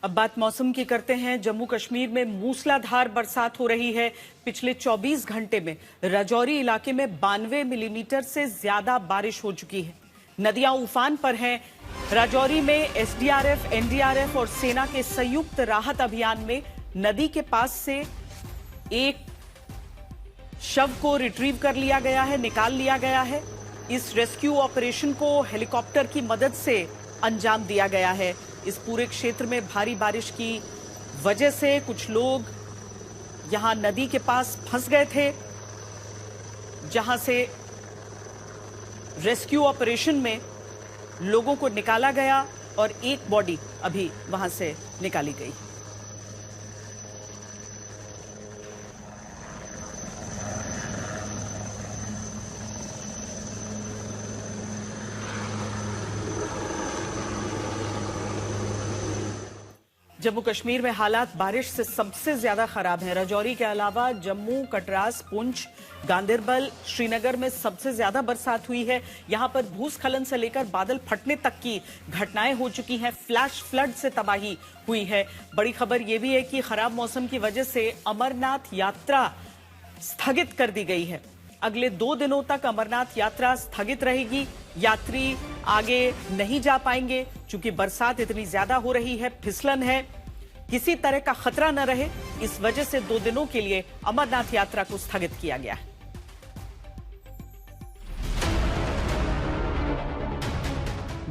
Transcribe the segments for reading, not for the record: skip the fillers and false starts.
अब बात मौसम की करते हैं। जम्मू कश्मीर में मूसलाधार बरसात हो रही है। पिछले 24 घंटे में राजौरी इलाके में 92 मिलीमीटर से ज्यादा बारिश हो चुकी है। नदियां उफान पर हैं। राजौरी में एसडीआरएफ, एनडीआरएफ और सेना के संयुक्त राहत अभियान में नदी के पास से एक शव को रिट्रीव कर लिया गया है, निकाल लिया गया है। इस रेस्क्यू ऑपरेशन को हेलीकॉप्टर की मदद से अंजाम दिया गया है। इस पूरे क्षेत्र में भारी बारिश की वजह से कुछ लोग यहां नदी के पास फंस गए थे, जहां से रेस्क्यू ऑपरेशन में लोगों को निकाला गया और एक बॉडी अभी वहां से निकाली गई। जम्मू कश्मीर में हालात बारिश से सबसे ज्यादा खराब हैं। राजौरी के अलावा जम्मू, कटरास, पुंछ, गांदरबल, श्रीनगर में सबसे ज्यादा बरसात हुई है। यहां पर भूस्खलन से लेकर बादल फटने तक की घटनाएं हो चुकी हैं। फ्लैश फ्लड से तबाही हुई है। बड़ी खबर यह भी है कि खराब मौसम की वजह से अमरनाथ यात्रा स्थगित कर दी गई है। अगले 2 दिनों तक अमरनाथ यात्रा स्थगित रहेगी। यात्री आगे नहीं जा पाएंगे क्योंकि बरसात इतनी ज्यादा हो रही है, फिसलन है, किसी तरह का खतरा न रहे, इस वजह से 2 दिनों के लिए अमरनाथ यात्रा को स्थगित किया गया है।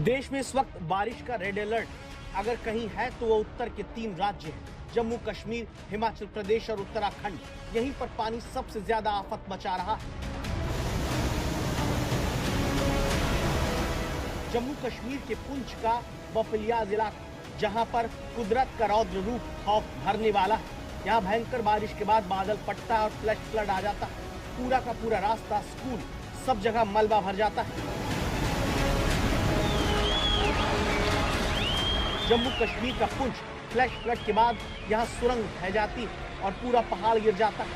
देश में इस वक्त बारिश का रेड अलर्ट अगर कहीं है तो वो उत्तर के 3 राज्य हैं, जम्मू कश्मीर, हिमाचल प्रदेश और उत्तराखंड। यहीं पर पानी सबसे ज्यादा आफत मचा रहा है। जम्मू कश्मीर के पुंछ का बफलियाज इलाका, जहां पर कुदरत का रौद्र रूप खौफ भरने वाला है। यहां भयंकर बारिश के बाद बादल फटता है और फ्लैश फ्लड आ जाता है। पूरा का पूरा रास्ता, स्कूल, सब जगह मलबा भर जाता है। जम्मू कश्मीर का पुंछ फ्लैश फ्लड के बाद यहां सुरंग बह जाती है और पूरा पहाड़ गिर जाता है।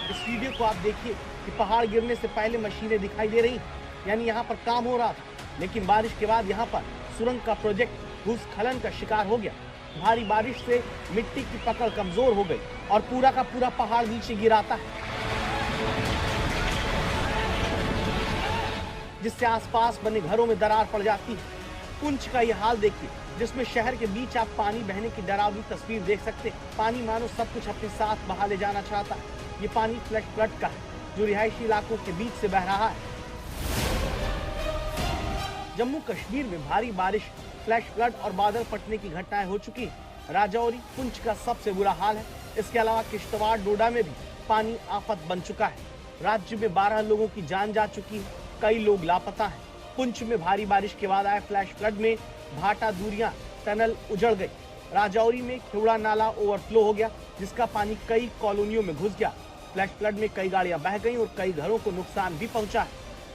इस वीडियो को आप देखिए कि पहाड़ गिरने से पहले मशीनें दिखाई दे रही, यानी यहां पर काम हो रहा था। लेकिन बारिश के बाद यहां पर सुरंग का प्रोजेक्ट भूस्खलन का शिकार हो गया। भारी बारिश से मिट्टी की पकड़ कमजोर हो गई और पूरा का पूरा पहाड़ नीचे गिराता है, जिससे आसपास बने घरों में दरार पड़ जाती है। पुंछ का यह हाल देखिए, जिसमें शहर के बीच आप पानी बहने की डरावनी तस्वीर देख सकते हैं। पानी मानो सब कुछ अपने साथ बहा ले जाना चाहता है। ये पानी फ्लैश फ्लड का है, जो रिहायशी इलाकों के बीच से बह रहा है। जम्मू कश्मीर में भारी बारिश, फ्लैश फ्लड और बादल फटने की घटनाएं हो चुकी हैं। राजौरी, पुंछ का सबसे बुरा हाल है। इसके अलावा किश्तवाड़, डोडा में भी पानी आफत बन चुका है। राज्य में 12 लोगों की जान जा चुकी है, कई लोग लापता हैं। पुंछ में भारी बारिश के बाद आए फ्लैश फ्लड में भाटा दूरियां, टनल उजड़ गई। राजौरी में खेवड़ा नाला ओवरफ्लो हो गया, जिसका पानी कई कॉलोनियों में घुस गया। फ्लैश फ्लड में कई गाड़ियां बह गईं और कई घरों को नुकसान भी पहुंचा है।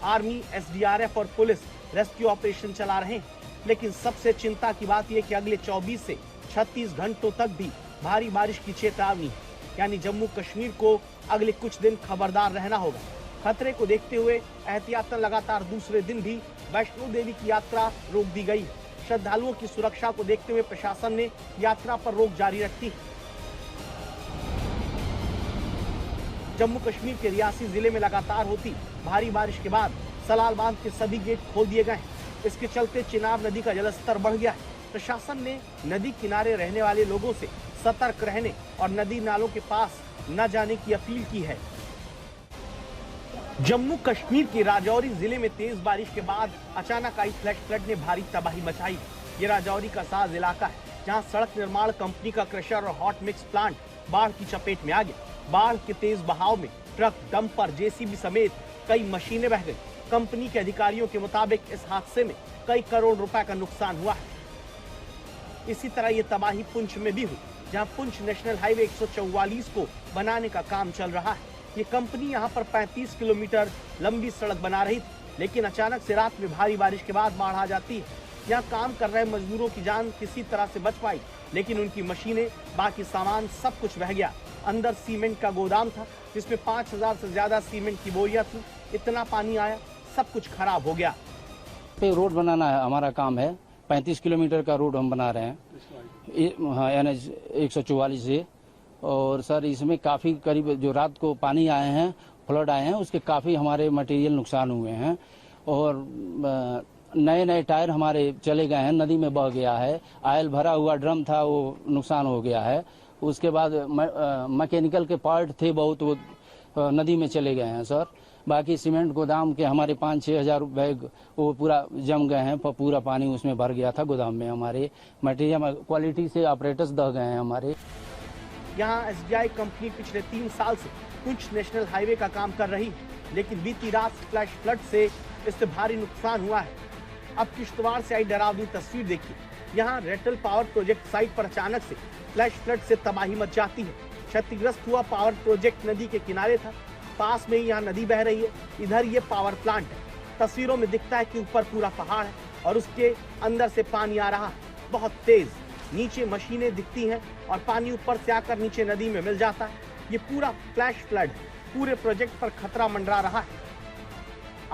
आर्मी, एसडीआरएफ और पुलिस रेस्क्यू ऑपरेशन चला रहे हैं। लेकिन सबसे चिंता की बात यह कि अगले 24 से 36 घंटों तक भी भारी बारिश की चेतावनी है, यानी जम्मू कश्मीर को अगले कुछ दिन खबरदार रहना होगा। खतरे को देखते हुए एहतियातन लगातार दूसरे दिन भी वैष्णो देवी की यात्रा रोक दी गई है। श्रद्धालुओं की सुरक्षा को देखते हुए प्रशासन ने यात्रा पर रोक जारी रखी है। जम्मू कश्मीर के रियासी जिले में लगातार होती भारी बारिश के बाद सलाल बांध के सभी गेट खोल दिए गए हैं। इसके चलते चिनाब नदी का जलस्तर बढ़ गया है। प्रशासन ने नदी किनारे रहने वाले लोगों से सतर्क रहने और नदी नालों के पास न जाने की अपील की है। जम्मू कश्मीर के राजौरी जिले में तेज बारिश के बाद अचानक आई फ्लैश फ्लड ने भारी तबाही मचाई। ये राजौरी का साज इलाका है, जहां सड़क निर्माण कंपनी का क्रशर और हॉट मिक्स प्लांट बाढ़ की चपेट में आ गया। बाढ़ के तेज बहाव में ट्रक, डंपर, जेसीबी समेत कई मशीनें बह गई। कंपनी के अधिकारियों के मुताबिक इस हादसे में कई करोड़ रुपए का नुकसान हुआ है। इसी तरह ये तबाही पुंछ में भी हुई, जहां पुंछ नेशनल हाईवे 144 को बनाने का काम चल रहा है। ये कंपनी यहां पर 35 किलोमीटर लंबी सड़क बना रही थी, लेकिन अचानक से रात में भारी बारिश के बाद बाढ़ आ जाती है। यहाँ काम कर रहे मजदूरों की जान किसी तरह से बच पाई, लेकिन उनकी मशीनें, बाकी सामान सब कुछ बह गया। अंदर सीमेंट का गोदाम था, जिसमें 5000 से ज्यादा सीमेंट की बोरियां थी। इतना पानी आया, सब कुछ खराब हो गया। पे रोड बनाना है, हमारा काम है। 35 किलोमीटर का रोड हम बना रहे हैं, हाँ, NH 144 से। और सर इसमें काफ़ी करीब जो रात को पानी आए हैं, फ्लड आए हैं, उसके काफ़ी हमारे मटेरियल नुकसान हुए हैं। और नए नए टायर हमारे चले गए हैं, नदी में बह गया है। ऑयल भरा हुआ ड्रम था, वो नुकसान हो गया है। उसके बाद मैकेनिकल के पार्ट थे बहुत, वो नदी में चले गए हैं सर। बाकी सीमेंट गोदाम के हमारे 5-6 हज़ार बैग वो पूरा जम गए हैं, पूरा पानी उसमें भर गया था गोदाम में। हमारे मटेरियल क्वालिटी से ऑपरेटर्स दह गए हैं हमारे। यहाँ SBI कंपनी पिछले 3 साल से पुंछ नेशनल हाईवे का काम कर रही, लेकिन बीती रात फ्लैश फ्लड से इससे भारी नुकसान हुआ है। अब किश्तवाड़ से आई डरावनी तस्वीर देखिए। यहाँ रेटल पावर प्रोजेक्ट साइट पर अचानक से फ्लैश फ्लड से तबाही मच जाती है। क्षतिग्रस्त हुआ पावर प्रोजेक्ट नदी के किनारे था, पास में ही यहाँ नदी बह रही है, इधर ये पावर प्लांट है। तस्वीरों में दिखता है कि ऊपर पूरा पहाड़ है और उसके अंदर से पानी आ रहा है बहुत तेज। नीचे मशीनें दिखती हैं और पानी ऊपर से आकर नीचे नदी में मिल जाता है। ये पूरा फ्लैश फ्लड, पूरे प्रोजेक्ट पर खतरा मंडरा रहा है।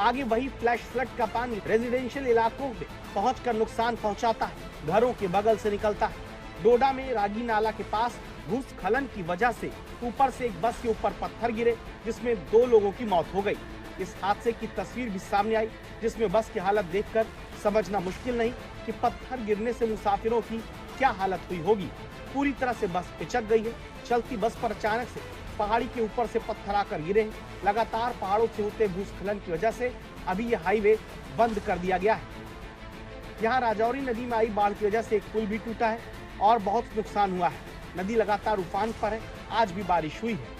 आगे वही फ्लैश फ्लड का पानी रेजिडेंशियल इलाकों में पहुंचकर नुकसान पहुंचाता है, घरों के बगल से निकलता है। डोडा में रागी नाला के पास भूस्खलन की वजह से ऊपर से एक बस के ऊपर पत्थर गिरे, जिसमें 2 लोगों की मौत हो गई। इस हादसे की तस्वीर भी सामने आई, जिसमें बस की हालत देखकर समझना मुश्किल नहीं कि पत्थर गिरने से मुसाफिरों की क्या हालत हुई होगी। पूरी तरह से बस पिचक गई है। चलती बस पर अचानक से पहाड़ी के ऊपर से पत्थर आकर गिरे हैं। लगातार पहाड़ों से होते भूस्खलन की वजह से अभी यह हाईवे बंद कर दिया गया है। यहाँ राजौरी नदी में आई बाढ़ की वजह से एक पुल भी टूटा है और बहुत नुकसान हुआ है। नदी लगातार उफान पर है, आज भी बारिश हुई है।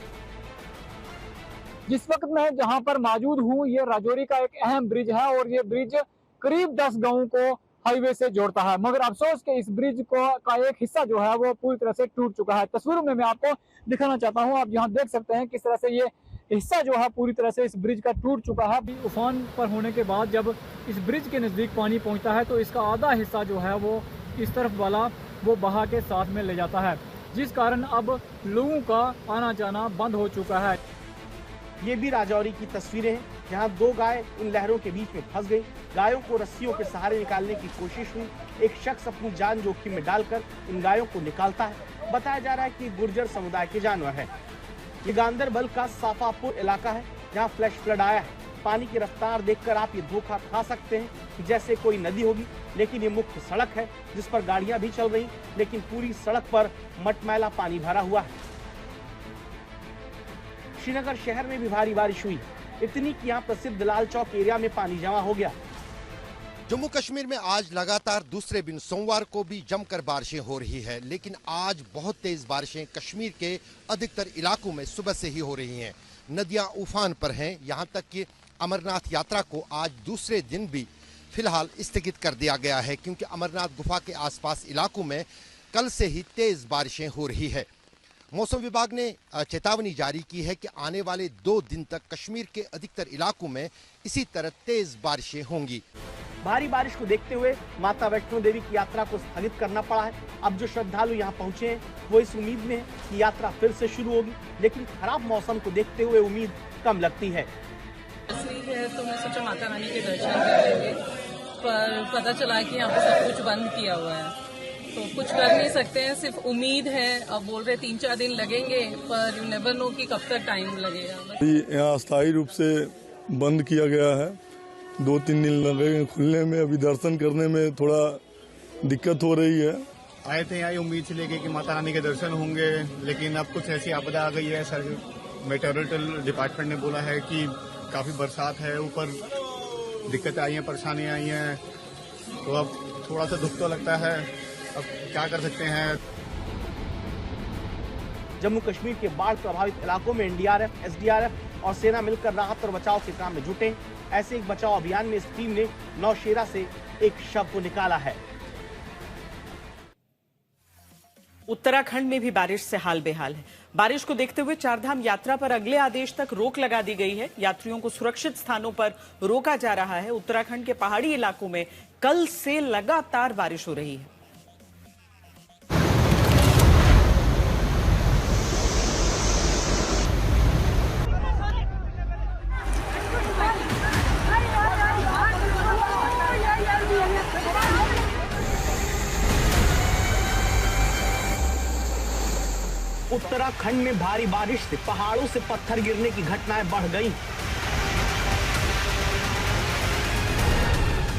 जिस वक्त मैं जहां पर मौजूद हूं, ये राजौरी का एक अहम ब्रिज है और ये ब्रिज करीब 10 गांवों को हाईवे से जोड़ता है। मगर अफसोस के इस ब्रिज का एक हिस्सा जो है वो पूरी तरह से टूट चुका है। तस्वीरों में मैं आपको दिखाना चाहता हूं, आप यहाँ देख सकते हैं किस तरह से ये हिस्सा जो है पूरी तरह से इस ब्रिज का टूट चुका है। उफान पर होने के बाद जब इस ब्रिज के नज़दीक पानी पहुँचता है तो इसका आधा हिस्सा जो है वो इस तरफ वाला वो बहा के साथ में ले जाता है, जिस कारण अब लोगों का आना जाना बंद हो चुका है। ये भी राजौरी की तस्वीरें हैं, जहां 2 गाय इन लहरों के बीच में फंस गई। गायों को रस्सियों के सहारे निकालने की कोशिश हुई। एक शख्स अपनी जान जोखिम में डालकर इन गायों को निकालता है। बताया जा रहा है कि गुर्जर समुदाय के जानवर है। ये गांदरबल का साफापुर इलाका है, जहाँ फ्लैश फ्लड आया है। पानी की रफ्तार देखकर आप ये धोखा खा सकते हैं कि जैसे कोई नदी होगी, लेकिन ये मुख्य सड़क है जिस पर गाड़ियां भी चल रही, लेकिन पूरी सड़क पर मटमैला पानी भरा हुआ है। श्रीनगर शहर में भी भारी बारिश हुई, इतनी कि यहाँ प्रसिद्ध लाल चौक एरिया में पानी जमा हो गया। जम्मू कश्मीर में आज लगातार दूसरे दिन सोमवार को भी जमकर बारिशें हो रही है, लेकिन आज बहुत तेज बारिशें कश्मीर के अधिकतर इलाकों में सुबह से ही हो रही हैं। नदियां उफान पर हैं, यहां तक कि अमरनाथ यात्रा को आज दूसरे दिन भी फिलहाल स्थगित कर दिया गया है, क्योंकि अमरनाथ गुफा के आसपास इलाकों में कल से ही तेज बारिशें हो रही है। मौसम विभाग ने चेतावनी जारी की है कि आने वाले 2 दिन तक कश्मीर के अधिकतर इलाकों में इसी तरह तेज बारिशें होंगी। भारी बारिश को देखते हुए माता वैष्णो देवी की यात्रा को स्थगित करना पड़ा है। अब जो श्रद्धालु यहाँ पहुँचे हैं वो इस उम्मीद में है कि यात्रा फिर से शुरू होगी, लेकिन खराब मौसम को देखते हुए उम्मीद कम लगती है। है तो मैं सोचा माता रानी के दर्शन कर लेंगे, पर पता चला कि यहाँ पे सब कुछ बंद किया हुआ है, तो कुछ कर नहीं सकते हैं, सिर्फ उम्मीद है। अब बोल रहे 3-4 दिन लगेंगे, पर यू नेवर नो कि कब तक टाइम लगेगा। यहाँ अस्थायी रूप से बंद किया गया है, 2-3 दिन लगेंगे खुलने में। अभी दर्शन करने में थोड़ा दिक्कत हो रही है। आए थे यहाँ उम्मीद से लेके कि माता रानी के दर्शन होंगे, लेकिन अब कुछ ऐसी आपदा आ गई है। सर मेट्रोलॉजिकल डिपार्टमेंट ने बोला है कि काफी बरसात है, ऊपर दिक्कतें आई हैं, परेशानियां आई हैं, तो अब थोड़ा सा दुख तो लगता है। अब क्या कर सकते हैं। जम्मू कश्मीर के बाढ़ प्रभावित इलाकों में NDRF, SDRF और सेना मिलकर राहत और बचाव के काम में जुटे। ऐसे एक बचाव अभियान में इस टीम ने नौशेरा से एक शव को निकाला है। उत्तराखंड में भी बारिश से हाल बेहाल है। बारिश को देखते हुए चारधाम यात्रा पर अगले आदेश तक रोक लगा दी गई है। यात्रियों को सुरक्षित स्थानों पर रोका जा रहा है। उत्तराखंड के पहाड़ी इलाकों में कल से लगातार बारिश हो रही है। उत्तराखंड में भारी बारिश से पहाड़ों से पत्थर गिरने की घटनाएं बढ़ गई।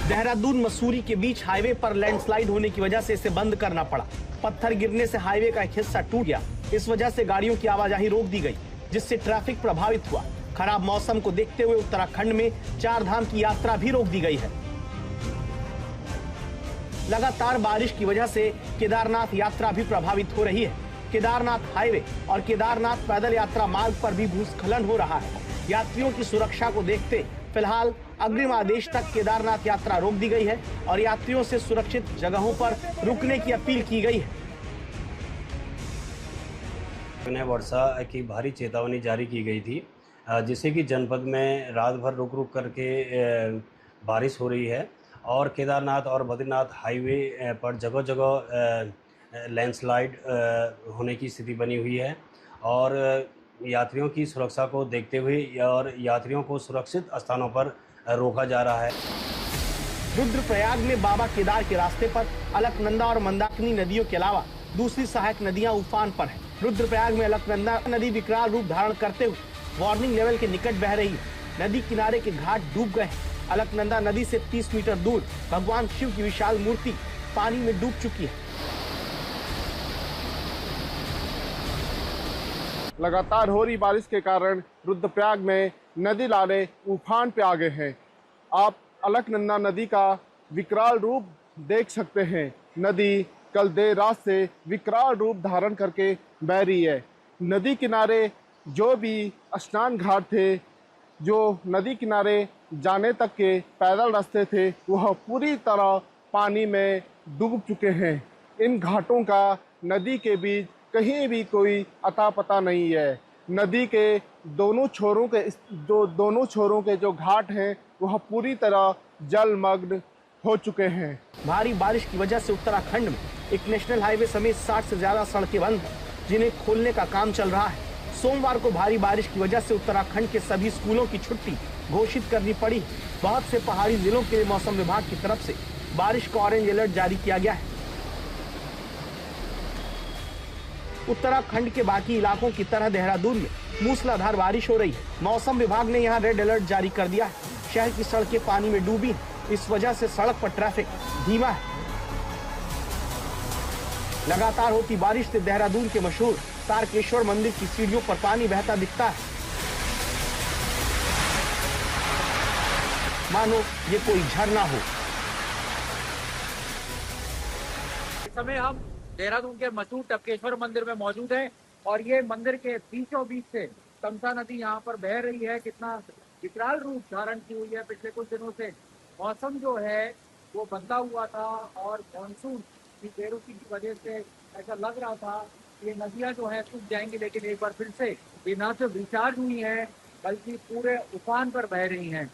देहरादून मसूरी के बीच हाईवे पर लैंडस्लाइड होने की वजह से इसे बंद करना पड़ा। पत्थर गिरने से हाईवे का एक हिस्सा टूट गया। इस वजह से गाड़ियों की आवाजाही रोक दी गई, जिससे ट्रैफिक प्रभावित हुआ। खराब मौसम को देखते हुए उत्तराखंड में 4 धाम की यात्रा भी रोक दी गई है। लगातार बारिश की वजह से केदारनाथ यात्रा भी प्रभावित हो रही है। केदारनाथ हाईवे और केदारनाथ पैदल यात्रा मार्ग पर भी भूस्खलन हो रहा है। यात्रियों की सुरक्षा को देखते फिलहाल अग्रिम आदेश तक केदारनाथ यात्रा रोक दी गई है और यात्रियों से सुरक्षित जगहों पर रुकने की अपील की गई है। वर्षा की भारी चेतावनी जारी की गई थी, जिससे कि जनपद में रात भर रुक रुक करके बारिश हो रही है और केदारनाथ और बद्रीनाथ हाईवे पर जगह जगह लैंडस्लाइड होने की स्थिति बनी हुई है और यात्रियों की सुरक्षा को देखते हुए और यात्रियों को सुरक्षित स्थानों पर रोका जा रहा है। रुद्रप्रयाग में बाबा केदार के रास्ते पर अलकनंदा और मंदाकिनी नदियों के अलावा दूसरी सहायक नदियां उफान पर हैं। रुद्रप्रयाग में अलकनंदा नदी विकराल रूप धारण करते हुए वार्निंग लेवल के निकट बह रही है। नदी किनारे के घाट डूब गए हैं। अलकनंदा नदी से 30 मीटर दूर भगवान शिव की विशाल मूर्ति पानी में डूब चुकी है। लगातार हो रही बारिश के कारण रुद्रप्रयाग में नदी नाले उफान पे आ गए हैं। आप अलकनंदा नदी का विकराल रूप देख सकते हैं। नदी कल देर रात से विकराल रूप धारण करके बह रही है। नदी किनारे जो भी स्नान घाट थे, जो नदी किनारे जाने तक के पैदल रास्ते थे, वह पूरी तरह पानी में डूब चुके हैं। इन घाटों का नदी के बीच कहीं भी कोई अता पता नहीं है। नदी के दोनों छोरों के जो घाट हैं वह पूरी तरह जलमग्न हो चुके हैं। भारी बारिश की वजह से उत्तराखंड में एक नेशनल हाईवे समेत 60 से ज्यादा सड़कें बंद हैं, जिन्हें खोलने का काम चल रहा है। सोमवार को भारी बारिश की वजह से उत्तराखंड के सभी स्कूलों की छुट्टी घोषित करनी पड़ी। बहुत से पहाड़ी जिलों के लिए मौसम विभाग की तरफ से बारिश का ऑरेंज अलर्ट जारी किया गया है। उत्तराखंड के बाकी इलाकों की तरह देहरादून में मूसलाधार बारिश हो रही है। मौसम विभाग ने यहां रेड अलर्ट जारी कर दिया है। शहर की सड़कें पानी में डूबी हैं। इस वजह से सड़क पर ट्रैफिक धीमा है। लगातार होती बारिश से देहरादून के मशहूर तारकेश्वर मंदिर की सीढ़ियों पर पानी बहता दिखता है, मानो ये कोई झरना हो। इस समय हम देहरादून के मशहूर टपकेश्वर मंदिर में मौजूद हैं और ये मंदिर के बीचों बीच से तमसा नदी यहाँ पर बह रही है। कितना विकराल रूप धारण की हुई है। पिछले कुछ दिनों से मौसम जो है वो बदला हुआ था और मानसून की बेरुखी की वजह से ऐसा लग रहा था कि ये नदियाँ जो है सूख जाएंगी, लेकिन एक बार फिर से ये न सिर्फ रिचार्ज हुई हैं बल्कि पूरे उफान पर बह रही हैं।